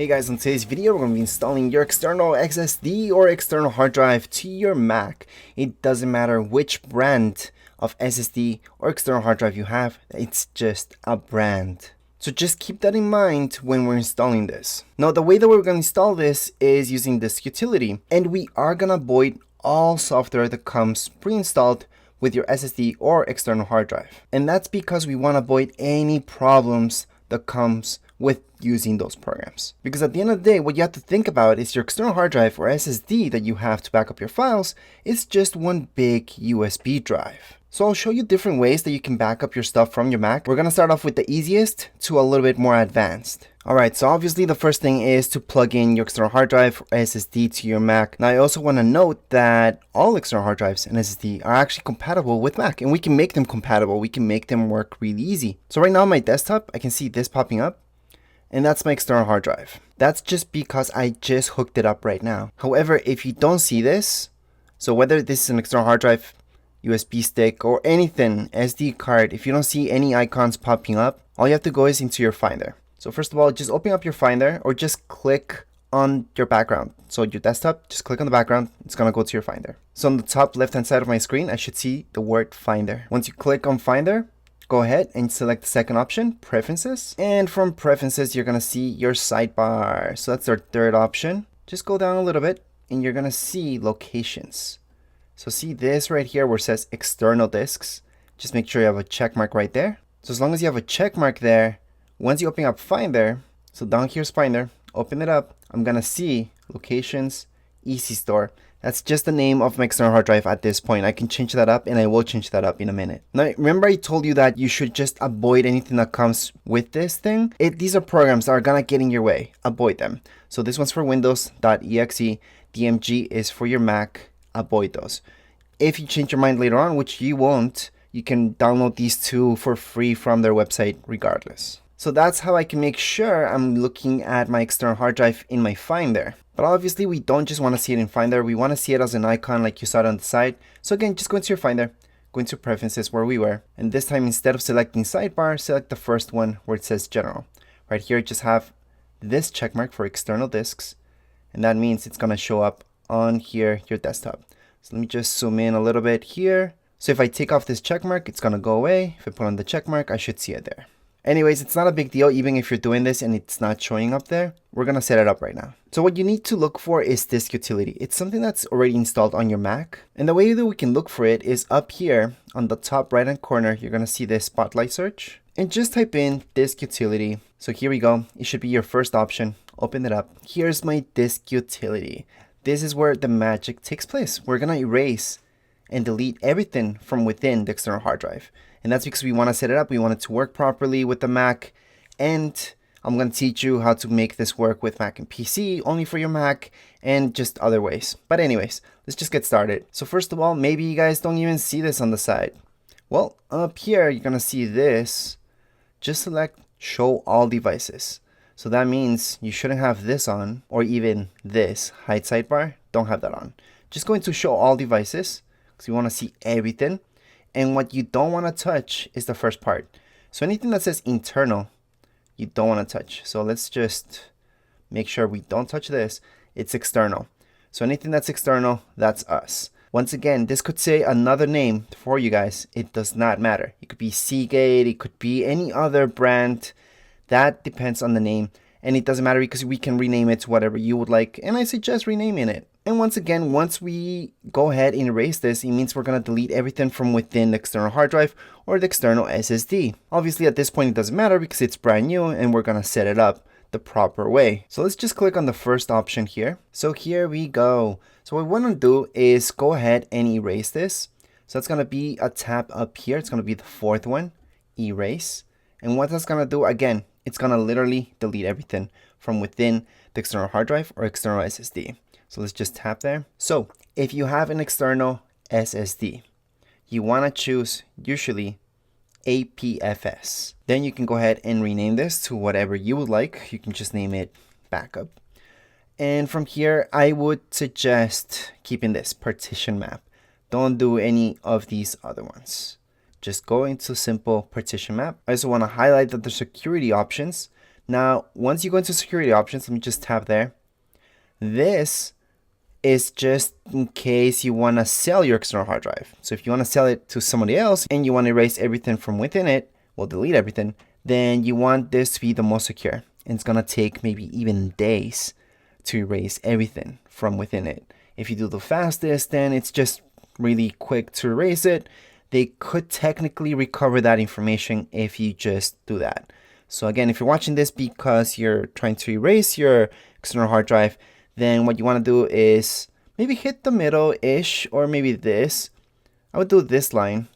Hey guys, in today's video we're going to be installing your external SSD or external hard drive to your Mac. It doesn't matter which brand of SSD or external hard drive you have, it's just a brand. So just keep that in mind when we're installing this. Now the way that we're going to install this is using this utility, and we are going to avoid all software that comes pre-installed with your SSD or external hard drive. And that's because we want to avoid any problems that comes with using those programs. Because at the end of the day, what you have to think about is your external hard drive or SSD that you have to back up your files is just one big USB drive. So I'll show you different ways that you can back up your stuff from your Mac. We're gonna start off with the easiest to a little bit more advanced. Alright, so obviously the first thing is to plug in your external hard drive or SSD to your Mac. Now I also want to note that all external hard drives and SSD are actually compatible with Mac, and we can make them compatible. We can make them work really easy. So right now on my desktop, I can see this popping up, and that's my external hard drive. That's just because I just hooked it up right now. However, if you don't see this, so whether this is an external hard drive, USB stick, or anything, SD card, if you don't see any icons popping up, all you have to go is into your Finder. So first of all, just open up your Finder or just click on your background. So your desktop, just click on the background, it's gonna go to your Finder. So on the top left hand side of my screen, I should see the word Finder. Once you click on Finder, go ahead and select the second option, Preferences. And from Preferences, you're gonna see your sidebar. So that's our third option. Just go down a little bit and you're gonna see Locations. So see this right here where it says External Disks. Just make sure you have a check mark right there. So as long as you have a check mark there, once you open up Finder, so down here's Finder, open it up, I'm gonna see Locations, Easy Store. That's just the name of my external hard drive at this point. I can change that up, and I will change that up in a minute. Now, remember I told you that you should just avoid anything that comes with this thing? These are programs that are gonna get in your way. Avoid them. So this one's for Windows.exe, DMG is for your Mac. Avoid those. If you change your mind later on, which you won't, you can download these two for free from their website regardless. So that's how I can make sure I'm looking at my external hard drive in my Finder. But obviously we don't just want to see it in Finder, we want to see it as an icon like you saw it on the side. So again, just go into your Finder, go into Preferences where we were, and this time instead of selecting Sidebar, select the first one where it says General. Right here, just have this checkmark for external disks, and that means it's going to show up on here, your desktop. So let me just zoom in a little bit here. So if I take off this checkmark, it's going to go away. If I put on the checkmark, I should see it there. Anyways, it's not a big deal even if you're doing this and it's not showing up there. We're going to set it up right now. So what you need to look for is this utility. It's something that's already installed on your Mac. And the way that we can look for it is up here on the top right hand corner. You're going to see this spotlight search. And just type in disk utility. So here we go. It should be your first option. Open it up. Here's my disk utility. This is where the magic takes place. We're going to erase and delete everything from within the external hard drive. And that's because we want to set it up. We want it to work properly with the Mac. And I'm going to teach you how to make this work with Mac and PC, only for your Mac, and just other ways. But anyways, let's just get started. So first of all, maybe you guys don't even see this on the side. Well, up here, you're going to see this. Just select Show All Devices. So that means you shouldn't have this on, or even this hide sidebar. Don't have that on. Just go into Show All Devices, because you want to see everything. And what you don't want to touch is the first part. So anything that says internal, you don't want to touch. So let's just make sure we don't touch this. It's external. So anything that's external, that's us. Once again, this could say another name for you guys. It does not matter. It could be Seagate. It could be any other brand. That depends on the name. And it doesn't matter because we can rename it to whatever you would like. And I suggest renaming it. And once again, once we go ahead and erase this, it means we're going to delete everything from within the external hard drive or the external SSD. Obviously, at this point, it doesn't matter because it's brand new and we're going to set it up the proper way. So let's just click on the first option here. So here we go. So what we want to do is go ahead and erase this. So that's going to be a tab up here. It's going to be the fourth one, erase. And what that's going to do, again, it's going to literally delete everything from within the external hard drive or external SSD. So let's just tap there. So if you have an external SSD, you want to choose usually APFS. Then you can go ahead and rename this to whatever you would like. You can just name it backup. And from here, I would suggest keeping this partition map. Don't do any of these other ones. Just go into simple partition map. I also want to highlight that the security options Now, once you go into security options, let me just tap there. This is just in case you want to sell your external hard drive. So if you want to sell it to somebody else and you want to erase everything from within it, well, delete everything, then you want this to be the most secure. And it's going to take maybe even days to erase everything from within it. If you do the fastest, then it's just really quick to erase it. They could technically recover that information if you just do that. So again, if you're watching this because you're trying to erase your external hard drive, then what you want to do is maybe hit the middle-ish, or maybe this. I would do this line,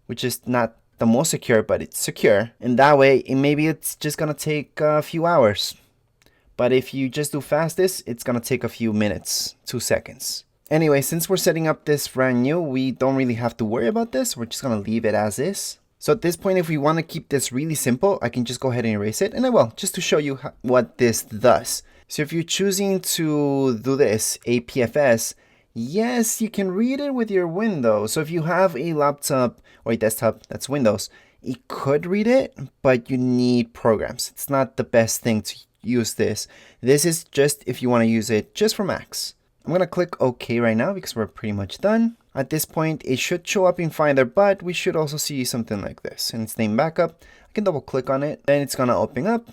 which is not the most secure, but it's secure. And that way, maybe it's just going to take a few hours. But if you just do fastest, it's going to take a few minutes, 2 seconds. Anyway, since we're setting up this brand new, we don't really have to worry about this. We're just going to leave it as is. So at this point, if we want to keep this really simple, I can just go ahead and erase it. And I will, just to show you what this does. So if you're choosing to do this, APFS, yes, you can read it with your Windows. So if you have a laptop or a desktop that's Windows, it could read it, but you need programs. It's not the best thing to use this. This is just if you want to use it just for Macs. I'm going to click OK right now because we're pretty much done. At this point, it should show up in Finder, but we should also see something like this. And it's named Backup. I can double click on it. Then it's going to open up.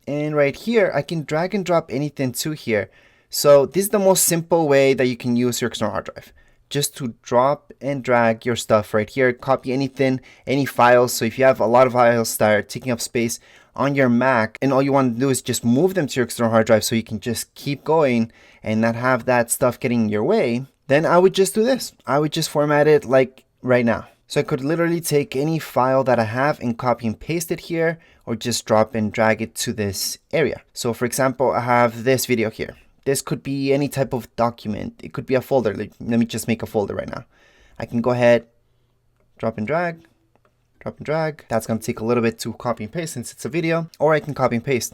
And right here, I can drag and drop anything to here. So this is the most simple way that you can use your external hard drive. Just to drop and drag your stuff right here. Copy anything, any files. So if you have a lot of files that are taking up space on your Mac, and all you want to do is just move them to your external hard drive so you can just keep going and not have that stuff getting in your way, then I would just do this. I would just format it like right now. So I could literally take any file that I have and copy and paste it here, or just drop and drag it to this area. So for example, I have this video here. This could be any type of document. It could be a folder. Let me just make a folder right now. I can go ahead, drop and drag, drop and drag. That's going to take a little bit to copy and paste since it's a video, or I can copy and paste.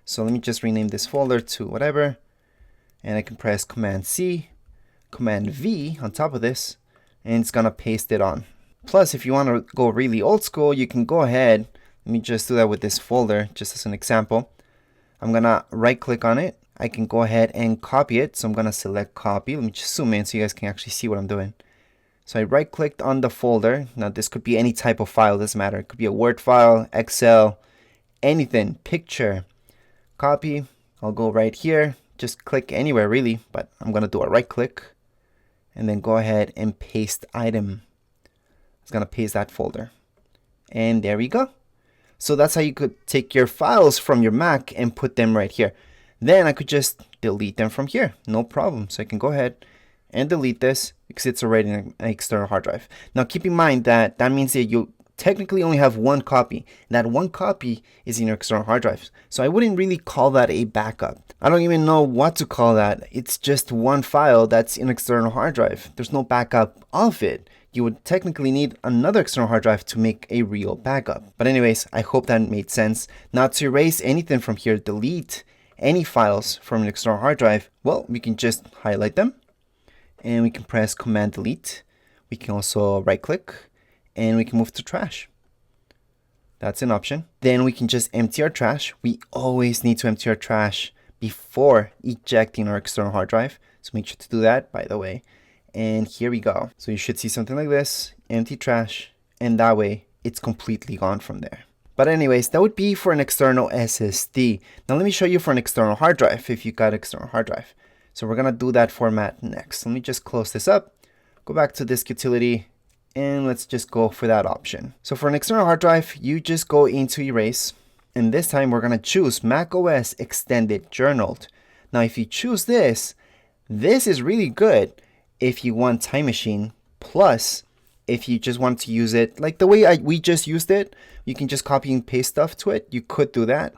So let me just rename this folder to whatever, and I can press Command C, Command V on top of this, and it's going to paste it on. Plus, if you want to go really old school, you can go ahead. Let me just do that with this folder, just as an example. I'm going to right click on it. I can go ahead and copy it. So I'm going to select copy. Let me just zoom in so you guys can actually see what I'm doing. So I right clicked on the folder. Now this could be any type of file, doesn't matter. It could be a Word file, Excel, anything, picture, copy. I'll go right here. Just click anywhere really, but I'm going to do a right click and then go ahead and paste item. It's going to paste that folder. And there we go. So that's how you could take your files from your Mac and put them right here. Then I could just delete them from here. No problem. So I can go ahead and delete this because it's already an external hard drive. Now keep in mind that that means that you technically only have one copy. That one copy is in your external hard drive. So I wouldn't really call that a backup. I don't even know what to call that. It's just one file that's in external hard drive. There's no backup of it. You would technically need another external hard drive to make a real backup. But anyways, I hope that made sense. Now to erase anything from here, delete any files from an external hard drive, well, we can just highlight them and we can press Command Delete. We can also right click and we can move to trash. That's an option. Then we can just empty our trash. We always need to empty our trash before ejecting our external hard drive. So make sure to do that, by the way. And here we go. So you should see something like this, empty trash, and that way it's completely gone from there. But anyways, that would be for an external SSD. Now let me show you for an external hard drive if you got external hard drive. So we're gonna do that format next. Let me just close this up, go back to disk utility, and let's just go for that option. So for an external hard drive, you just go into erase, and this time we're gonna choose macOS extended journaled. Now if you choose this is really good if you want Time Machine, plus if you just want to use it like the way we just used it, you can just copy and paste stuff to it. You could do that.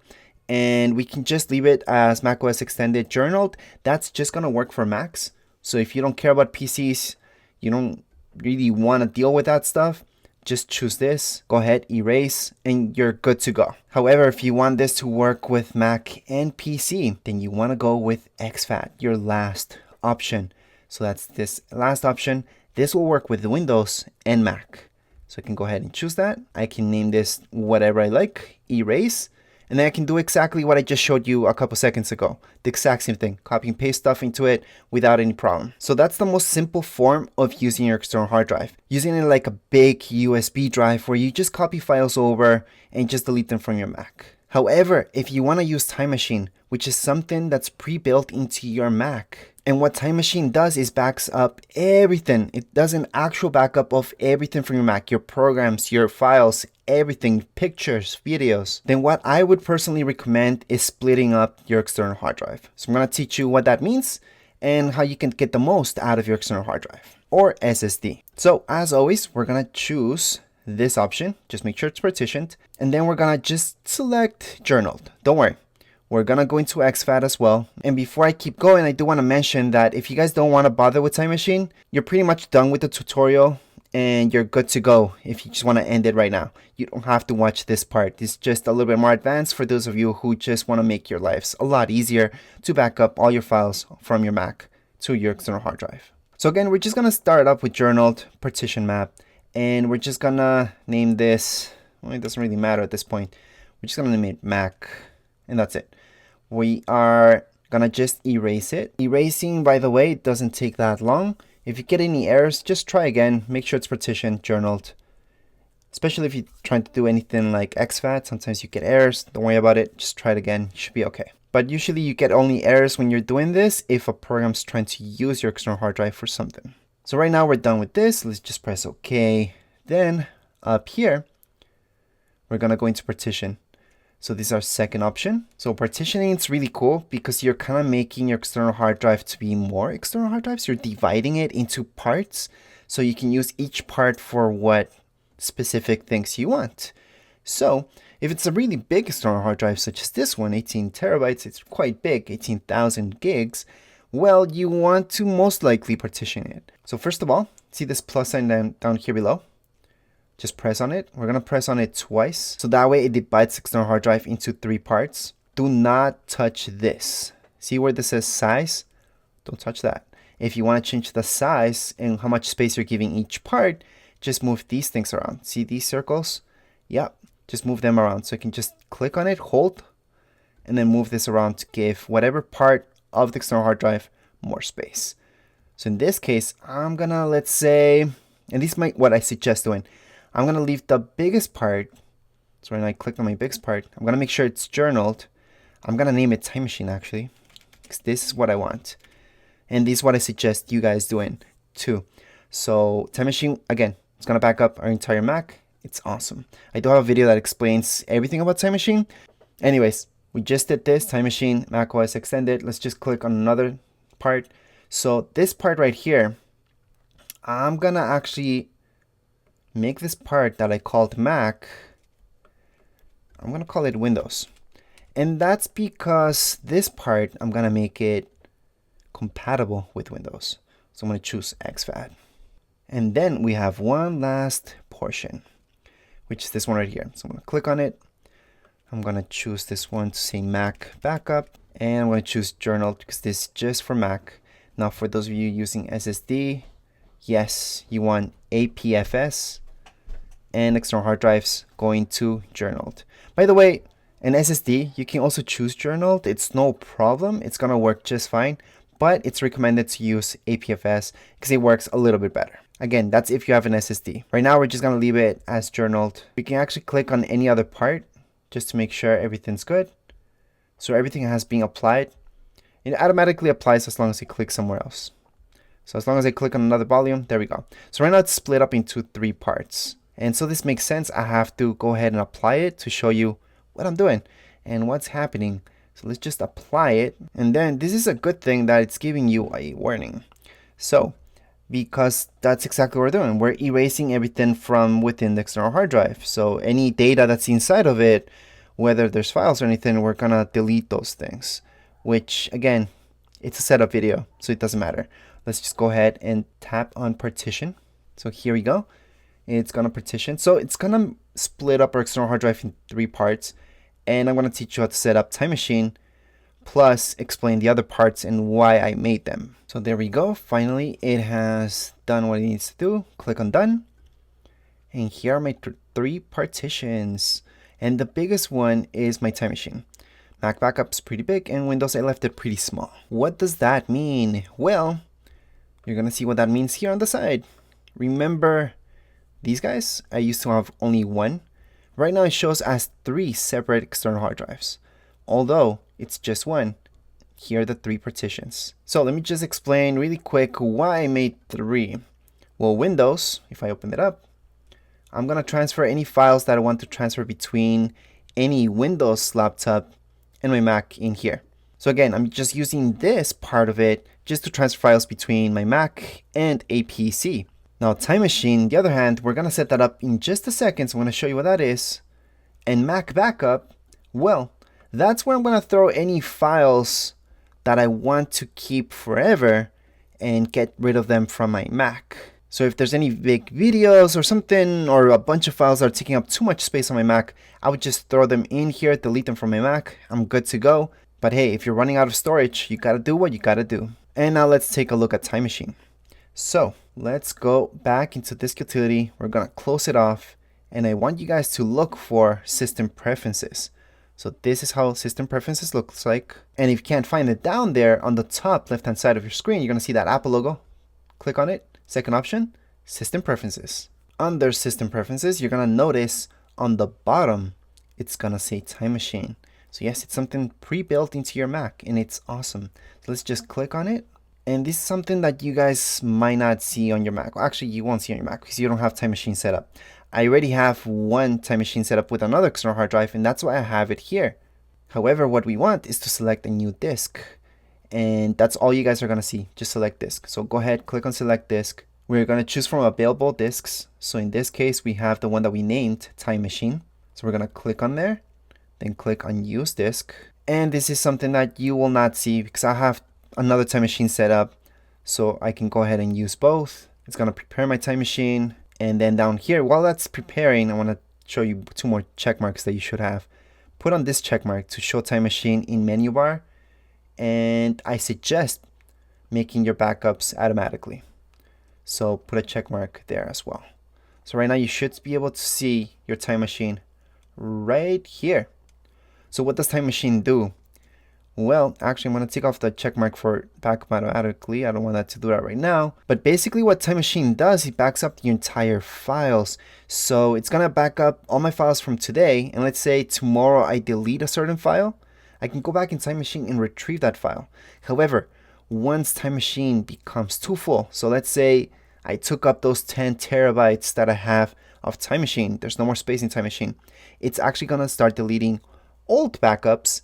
And we can just leave it as macOS Extended Journaled. That's just going to work for Macs. So if you don't care about PCs, you don't really want to deal with that stuff, just choose this, go ahead, erase, and you're good to go. However, if you want this to work with Mac and PC, then you want to go with exfat, your last option. So that's this last option. This will work with Windows and Mac. So I can go ahead and choose that. I can name this whatever I like, erase, And then I can do exactly what I just showed you a couple seconds ago. The exact same thing, copy and paste stuff into it without any problem. So that's the most simple form of using your external hard drive. Using it like a big USB drive where you just copy files over and just delete them from your Mac. However, if you want to use Time Machine, which is something that's pre-built into your Mac, and what Time Machine does is backs up everything. It does an actual backup of everything from your Mac, your programs, your files, everything, pictures, videos. Then what I would personally recommend is splitting up your external hard drive. So I'm going to teach you what that means and how you can get the most out of your external hard drive or SSD. So as always, we're going to choose this option. Just make sure it's partitioned. And then we're going to just select journaled. Don't worry. We're going to go into exfat as well. And before I keep going, I do want to mention that if you guys don't want to bother with Time Machine, you're pretty much done with the tutorial and you're good to go if you just want to end it right now. You don't have to watch this part. It's just a little bit more advanced for those of you who just want to make your lives a lot easier to back up all your files from your Mac to your external hard drive. So again, we're just going to start up with journaled partition map. And we're just going to name this, well, it doesn't really matter at this point. We're just going to name it Mac. And that's it. We are gonna just erase it. Erasing, by the way, doesn't take that long. If you get any errors, just try again. Make sure it's partitioned, journaled. Especially if you're trying to do anything like exfat, sometimes you get errors. Don't worry about it. Just try it again. You should be okay. But usually you get only errors when you're doing this if a program's trying to use your external hard drive for something. So right now we're done with this. Let's just press OK. Then up here, we're gonna go into partition. So this is our second option. So partitioning is really cool because you're kind of making your external hard drive to be more external hard drives. You're dividing it into parts so you can use each part for what specific things you want. So if it's a really big external hard drive such as this one, 18 terabytes, it's quite big, 18,000 gigs. Well, you want to most likely partition it. So first of all, see this plus sign down here below? Just press on it. We're going to press on it twice. So that way it divides the external hard drive into 3 parts. Do not touch this. See where this says size? Don't touch that. If you want to change the size and how much space you're giving each part, just move these things around. See these circles? Yep. Just move them around. So you can just click on it, hold, and then move this around to give whatever part of the external hard drive more space. So in this case, I'm going to, let's say, and this might what I suggest doing. I'm going to leave the biggest part. So when I click on my biggest part, I'm going to make sure it's journaled. I'm going to name it Time Machine actually, because this is what I want. And this is what I suggest you guys doing too. So Time Machine, again, it's going to back up our entire Mac. It's awesome. I do have a video that explains everything about Time Machine. Anyways, we just did this, Time Machine, macOS extended. Let's just click on another part. So this part right here, I'm going to actually make this part that I called Mac, I'm going to call it Windows. And that's because this part, I'm going to make it compatible with Windows. So I'm going to choose exfat. And then we have one last portion, which is this one right here. So I'm going to click on it. I'm going to choose this one to say Mac backup. And I'm going to choose journal because this is just for Mac. Now for those of you using SSD, yes, you want APFS and external hard drives going to journaled. By the way, an SSD, you can also choose journaled. It's no problem. It's going to work just fine, but it's recommended to use APFS because it works a little bit better. Again, that's if you have an SSD. Right now, we're just going to leave it as journaled. We can actually click on any other part just to make sure everything's good. So everything has been applied. It automatically applies as long as you click somewhere else. So as long as I click on another volume, there we go. So right now it's split up into 3 parts. And so this makes sense. I have to go ahead and apply it to show you what I'm doing and what's happening. So let's just apply it. And then this is a good thing that it's giving you a warning. So because that's exactly what we're doing. We're erasing everything from within the external hard drive. So any data that's inside of it, whether there's files or anything, we're gonna delete those things, which again, it's a setup video, so it doesn't matter. Let's just go ahead and tap on partition. So here we go. It's gonna partition. So it's gonna split up our external hard drive in 3 parts. And I'm gonna teach you how to set up Time Machine, plus explain the other parts and why I made them. So there we go. Finally, it has done what it needs to do. Click on done. And here are my 3 partitions. And the biggest one is my time machine. Mac backup's pretty big, and Windows I left it pretty small. What does that mean? Well, you're gonna see what that means here on the side. Remember these guys? I used to have only one. Right now it shows as 3 separate external hard drives. Although it's just one, here are the 3 partitions. So let me just explain really quick why I made 3. Well, Windows, if I open it up, I'm gonna transfer any files that I want to transfer between any Windows laptop and my Mac in here. So again, I'm just using this part of it just to transfer files between my Mac and a PC. Now Time Machine, the other hand, we're gonna set that up in just a second, so I'm gonna show you what that is. And Mac Backup, well, that's where I'm gonna throw any files that I want to keep forever and get rid of them from my Mac. So if there's any big videos or something, or a bunch of files that are taking up too much space on my Mac, I would just throw them in here, delete them from my Mac. I'm good to go. But hey, if you're running out of storage, you gotta do what you gotta do. And now let's take a look at Time Machine. So let's go back into this utility. We're gonna close it off, and I want you guys to look for System Preferences. So this is how System Preferences looks like. And if you can't find it down there on the top left-hand side of your screen, you're gonna see that Apple logo. Click on it. Second option, System Preferences. Under System Preferences, you're gonna notice on the bottom, it's gonna say Time Machine. So yes, it's something pre-built into your Mac, and it's awesome. So let's just click on it. And this is something that you guys might not see on your Mac. Well, actually, you won't see on your Mac because you don't have Time Machine set up. I already have one Time Machine set up with another external hard drive, and that's why I have it here. However, what we want is to select a new disk. And that's all you guys are gonna see. Just select disk. So go ahead, click on select disk. We're gonna choose from available disks. So in this case, we have the one that we named Time Machine. So we're gonna click on there, then click on use disk. And this is something that you will not see because I have another Time Machine set up. So I can go ahead and use both. It's gonna prepare my Time Machine. And then down here, while that's preparing, I wanna show you 2 more check marks that you should have. Put on this check mark to show Time Machine in menu bar. And I suggest making your backups automatically. So put a check mark there as well. So right now you should be able to see your Time Machine right here. So what does Time Machine do? Well, actually I'm going to take off the check mark for backup automatically. I don't want that to do that right now. But basically what Time Machine does, it backs up the entire files. So it's going to back up all my files from today. And let's say tomorrow I delete a certain file. I can go back in Time Machine and retrieve that file. However, once Time Machine becomes too full, so let's say I took up those 10 terabytes that I have of Time Machine, there's no more space in Time Machine, it's actually gonna start deleting old backups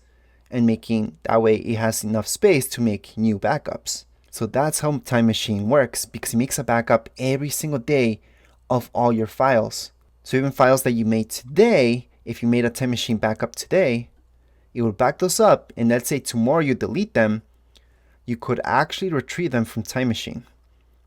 and making, that way it has enough space to make new backups. So that's how Time Machine works, because it makes a backup every single day of all your files. So even files that you made today, if you made a Time Machine backup today, it will back those up, and let's say tomorrow you delete them, you could actually retrieve them from Time Machine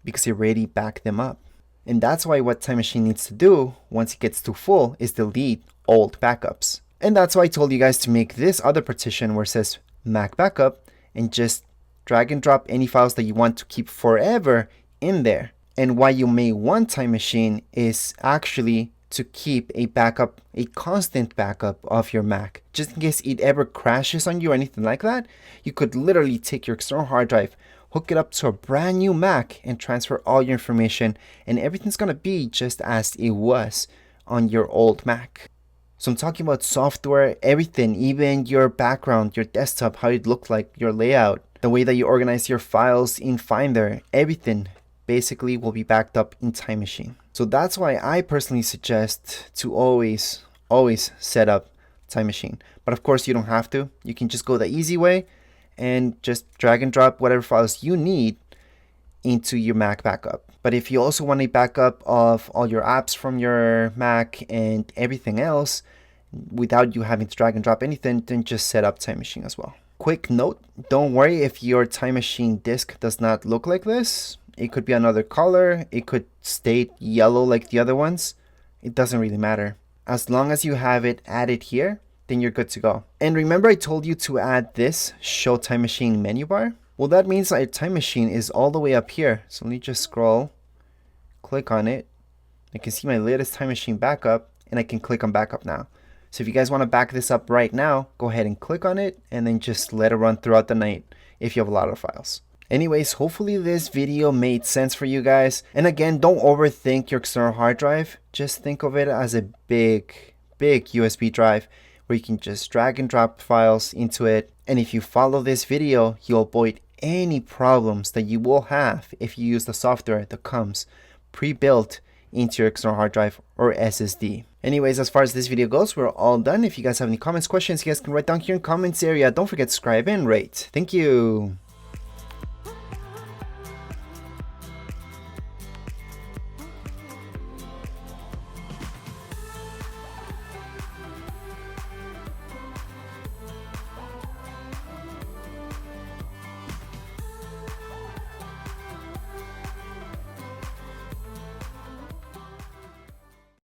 because you already backed them up. And that's why what Time Machine needs to do once it gets too full is delete old backups. And that's why I told you guys to make this other partition where it says Mac Backup and just drag and drop any files that you want to keep forever in there. And why you may want Time Machine is actually to keep a backup, a constant backup of your Mac. Just in case it ever crashes on you or anything like that, you could literally take your external hard drive, hook it up to a brand new Mac, and transfer all your information, and everything's gonna be just as it was on your old Mac. So I'm talking about software, everything, even your background, your desktop, how it looked like, your layout, the way that you organize your files in Finder, everything basically will be backed up in Time Machine. So that's why I personally suggest to always set up Time Machine. But of course you don't have to. You can just go the easy way and just drag and drop whatever files you need into your Mac backup. But if you also want a backup of all your apps from your Mac and everything else without you having to drag and drop anything, then just set up Time Machine as well. Quick note, don't worry if your Time Machine disk does not look like this. It could be another color, it could stay yellow like the other ones. It doesn't really matter. As long as you have it added here, then you're good to go. And remember I told you to add this Show Time Machine menu bar? Well, that means that your Time Machine is all the way up here. So let me just scroll, click on it. I can see my latest Time Machine backup, and I can click on backup now. So if you guys want to back this up right now, go ahead and click on it and then just let it run throughout the night if you have a lot of files. Anyways, hopefully this video made sense for you guys. And again, don't overthink your external hard drive. Just think of it as a big USB drive where you can just drag and drop files into it. And if you follow this video, you'll avoid any problems that you will have if you use the software that comes pre-built into your external hard drive or SSD. Anyways, as far as this video goes, we're all done. If you guys have any comments, questions, you guys can write down here in the comments area. Don't forget to subscribe and rate. Thank you.